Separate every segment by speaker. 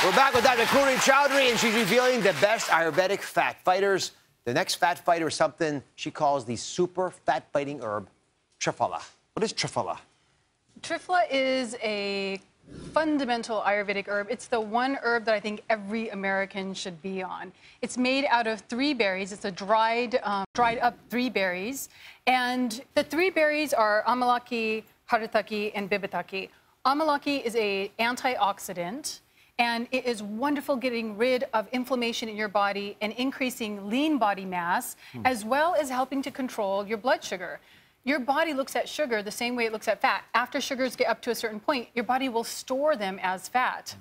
Speaker 1: We're back with Dr. Kuri Chowdhury, and she's revealing the best Ayurvedic fat fighters. The next fat fighter is something she calls the super fat-fighting herb, Triphala. What is Triphala?
Speaker 2: Triphala is a fundamental Ayurvedic herb. It's the one herb that I think every American should be on. It's made out of 3 berries. It's a dried up 3 berries. And the 3 berries are amalaki, haritaki, and bibitaki. Amalaki is an antioxidant, and it is wonderful getting rid of inflammation in your body and increasing lean body mass, as well as helping to control your blood sugar. Your body looks at sugar the same way it looks at fat. After sugars get up to a certain point, your body will store them as fat.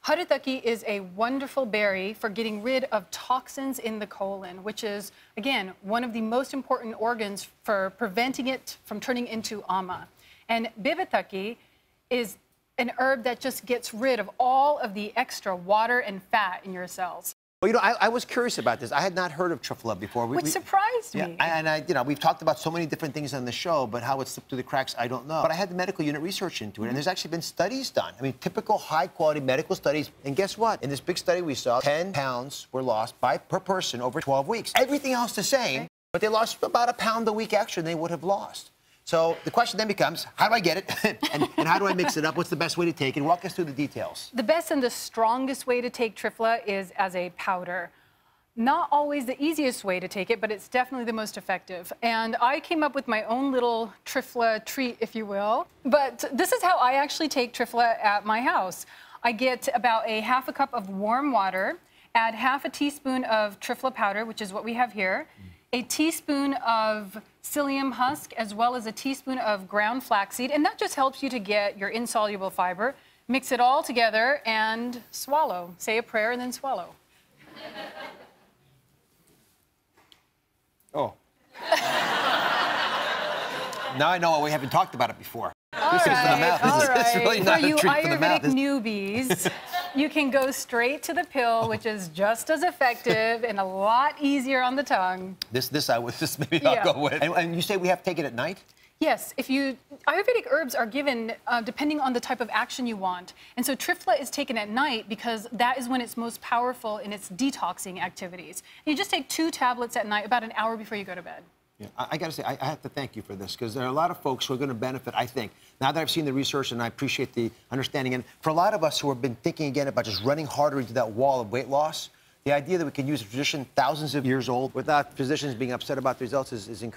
Speaker 2: Haritaki is a wonderful berry for getting rid of toxins in the colon, which is, again, one of the most important organs for preventing it from turning into ama. And bibitaki is an herb that just gets rid of all of the extra water and fat in your cells.
Speaker 1: Well, you know, I was curious about this. I had not heard of Triphala before.
Speaker 2: Which surprised me.
Speaker 1: And you know, we've talked about so many different things on the show, but how it slipped through the cracks, I don't know. But I had the medical unit research into it, and there's actually been studies done. I mean, typical high-quality medical studies. And guess what? In this big study we saw, 10 pounds were lost per person over 12 weeks. Everything else the same, but they lost about 1 pound a week extra than they would have lost. So the question then becomes, how do I get it? and how do I mix it up? What's the best way to take it? Walk us through the details.
Speaker 2: The best and the strongest way to take Triphala is as a powder. Not always the easiest way to take it, but it's definitely the most effective. And I came up with my own little Triphala treat, if you will. But this is how I actually take Triphala at my house. I get about a ½ cup of warm water, add ½ teaspoon of Triphala powder, which is what we have here, a teaspoon of psyllium husk, as well as a teaspoon of ground flaxseed, and that just helps you to get your insoluble fiber. Mix it all together and swallow. Say a prayer and then swallow.
Speaker 1: Oh. Now I know why we haven't talked about it before.
Speaker 2: All right.
Speaker 1: This is really not a treat for the mouth.
Speaker 2: For you Ayurvedic newbies, you can go straight to the pill, which is just as effective and a lot easier on the tongue.
Speaker 1: This maybe I'll go with. And you say we have to take it at night?
Speaker 2: Yes, Ayurvedic herbs are given depending on the type of action you want. And so Triphala is taken at night because that is when it's most powerful in its detoxing activities. And you just take 2 tablets at night about an hour before you go to bed.
Speaker 1: Yeah, I got to say, I have to thank you for this, because there are a lot of folks who are going to benefit, I think. Now that I've seen the research, and I appreciate the understanding, and for a lot of us who have been thinking again about just running harder into that wall of weight loss, the idea that we can use a tradition thousands of years old without physicians being upset about the results is encouraging.